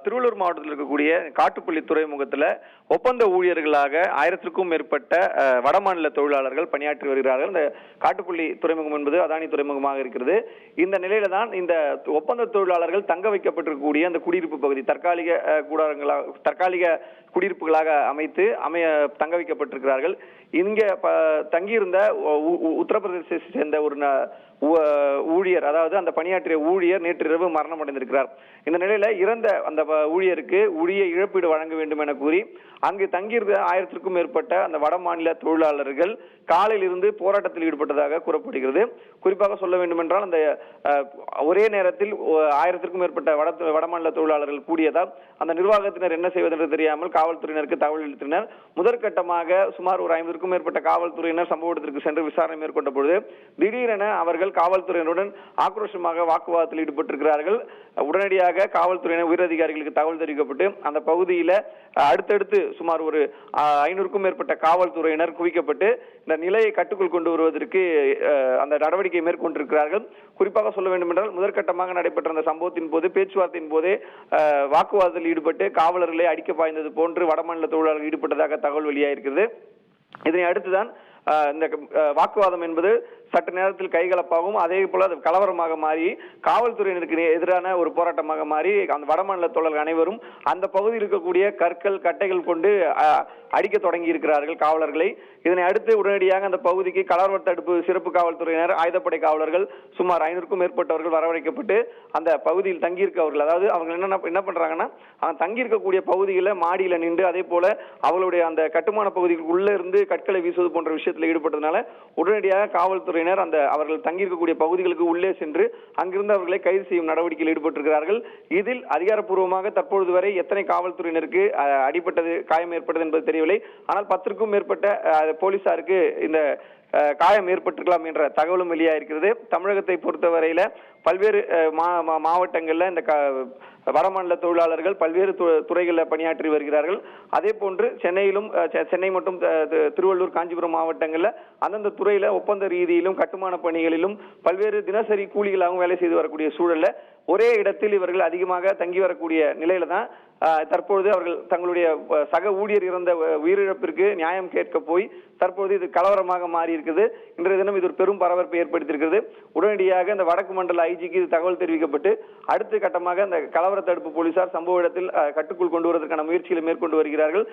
திருவள்ளூர் மாவட்டத்தில் இருக்கக்கூடிய காட்டுப்பள்ளி துறைமுகத்துல ஒப்பந்த ஊழியர்களாக 1000க்கும் மேற்பட்ட வடமாநில தொழிலாளர்கள் பணியாற்றி வருகிறார்கள். இந்த காட்டுப்பள்ளி துறைமுகம் என்பது அதானி துறைமுகமாக இருக்கிறது. இந்த நிலையில தான் இந்த ஒப்பந்த தொழிலாளர்கள் தங்க வைக்கப்பட்டிருக்கக்கூடிய அந்த குடியிருப்பு பகுதி தற்காலிக குடியிருப்புகளாக அமைத்து தங்க வைக்கப்பட்டிருக்கிறார்கள். இங்க தங்கியிருந்த உத்தரப்பிரதேசத்தை சேர்ந்த ஒரு ஊழியர், அதாவது அந்த பணியாற்றிய ஊழியர் நேற்றிரவு மரணம் அடைந்திருக்கிறார். இந்த நிலையில இறந்த அந்த ஊழியருக்கு உரிய இழப்பீடு வழங்க வேண்டும் என கூறி அங்கு தங்கியிருந்த 1000க்கும் மேற்பட்ட அந்த வட மாநில தொழிலாளர்கள் காலையில் இருந்து போராட்டத்தில் ஈடுபட்டதாக கூறப்படுகிறது. குறிப்பாக சொல்ல வேண்டும் என்றால் அந்த ஒரே நேரத்தில் 1000க்கும் மேற்பட்ட வடமாநில தொழிலாளர்கள் கூடியதால் அந்த நிர்வாகத்தினர் என்ன செய்வதென்று தெரியாமல் காவல்துறையினருக்கு தகவல் அளித்தனர். முதற்கட்டமாக சுமார் ஒரு 50க்கும் மேற்பட்ட காவல்துறையினர் சம்பவ இடத்திற்கு சென்று விசாரணை மேற்கொண்ட பொழுது திடீரென அவர்கள் காவல்துறையினருடன் ஆக்ரோஷமாக வாக்குவாதத்தில் ஈடுபட்டிருக்கிறார்கள். உடனடியாக காவல்துறையினர் உயரதிகாரிகளுக்கு தகவல் தெரிவிக்கப்பட்டு அந்த பகுதியில அடுத்தடுத்து சுமார் ஒரு 500க்கும் மேற்பட்ட காவல்துறையினர் குவிக்கப்பட்டு இந்த நிலையை கட்டுக்குள் கொண்டு வருவதற்கு அந்த நடவடிக்கை மேற்கொண்டிருக்கிறார்கள். குறிப்பாக சொல்ல வேண்டும் என்றால் முதற்கட்டமாக நடைபெற்ற அந்த சம்பவத்தின் போது பேச்சுவார்த்தையின் போதே வாக்குவாதத்தில் ஈடுபட்டு காவலர்களை அடிக்க பாய்ந்தது போன்று வடமாநில தொழிலாளர்கள் ஈடுபட்டதாக தகவல் வெளியாயிருக்கிறது. இதனை அடுத்துதான் இந்த வாக்குவாதம் என்பது சற்று நேரத்தில் கைகலப்பாகவும் அதே போல கலவரமாக மாறி காவல்துறையினருக்கு எதிரான ஒரு போராட்டமாக மாறி அந்த வடமாநில தொழிலாளர்கள் அனைவரும் அந்த பகுதியில் இருக்கக்கூடிய கற்கள் கட்டைகள் கொண்டு அடிக்க தொடங்கி இருக்கிறார்கள் காவலர்களை. இதனை அடுத்து உடனடியாக அந்த பகுதிக்கு கலவர தடுப்பு சிறப்பு காவல்துறையினர், ஆயுதப்படை காவலர்கள் சுமார் 500க்கும் மேற்பட்டவர்கள் வரவழைக்கப்பட்டு அந்த பகுதியில் தங்கியிருக்கவர்கள், அதாவது அவங்க என்ன பண்றாங்கன்னா அவங்க தங்கியிருக்கக்கூடிய பகுதியில் மாடியில நின்று அதே போல அவங்களுடைய அந்த கட்டுமான பகுதிக்கு உள்ள இருந்து கற்களை வீசுவது போன்ற விஷயத்தில் ஈடுபட்டதுனால உடனடியாக காவல்துறையினர் அந்த அவர்கள் தங்கியிருக்கக்கூடிய பகுதிகளுக்கு உள்ளே சென்று அங்கிருந்து அவர்களை கைது செய்யும் நடவடிக்கையில் ஈடுபட்டிருக்கிறார்கள். இதில் அதிகாரப்பூர்வமாக தற்பொழுது வரை எத்தனை காவல்துறையினருக்கு அடிபட்டது, காயம் ஏற்பட்டது என்பது தெரியவில்லை. ஆனால் 10க்கும் மேற்பட்ட போலீசாருக்கு இந்த காயம் ஏற்பட்டிருக்கலாம் என்ற தகவலும் வெளியாயிருக்கிறது. தமிழகத்தை பொறுத்தவரையில பல்வேறு மாவட்டங்கள்ல இந்த வடமாநில தொழிலாளர்கள் பல்வேறு துறைகளில் பணியாற்றி வருகிறார்கள். அதே போன்று சென்னையிலும் சென்னை மற்றும் திருவள்ளூர், காஞ்சிபுரம் மாவட்டங்கள்ல அந்தந்த துறையில ஒப்பந்த ரீதியிலும் கட்டுமான பணிகளிலும் பல்வேறு தினசரி கூலிகளாகவும் வேலை செய்து வரக்கூடிய சூழல்ல ஒரே இடத்தில் இவர்கள் அதிகமாக தங்கி வரக்கூடிய நிலையில தான் தற்பொழுது அவர்கள் தங்களுடைய சக ஊழியர் இறந்த உயிரிழப்பிற்கு நியாயம் கேட்க போய் தற்போது இது கலவரமாக மாறி இருக்குது. இன்றைய தினம் இது ஒரு பெரும் பரபரப்பை ஏற்படுத்தியிருக்கிறது. உடனடியாக இந்த வடக்கு மண்டல ஐஜிக்கு இது தகவல் தெரிவிக்கப்பட்டு அடுத்த கட்டமாக அந்த கலவர தடுப்பு போலீசார் சம்பவ இடத்தில் கட்டுக்குள் கொண்டு வருவதற்கான முயற்சிகளை மேற்கொண்டு வருகிறார்கள்.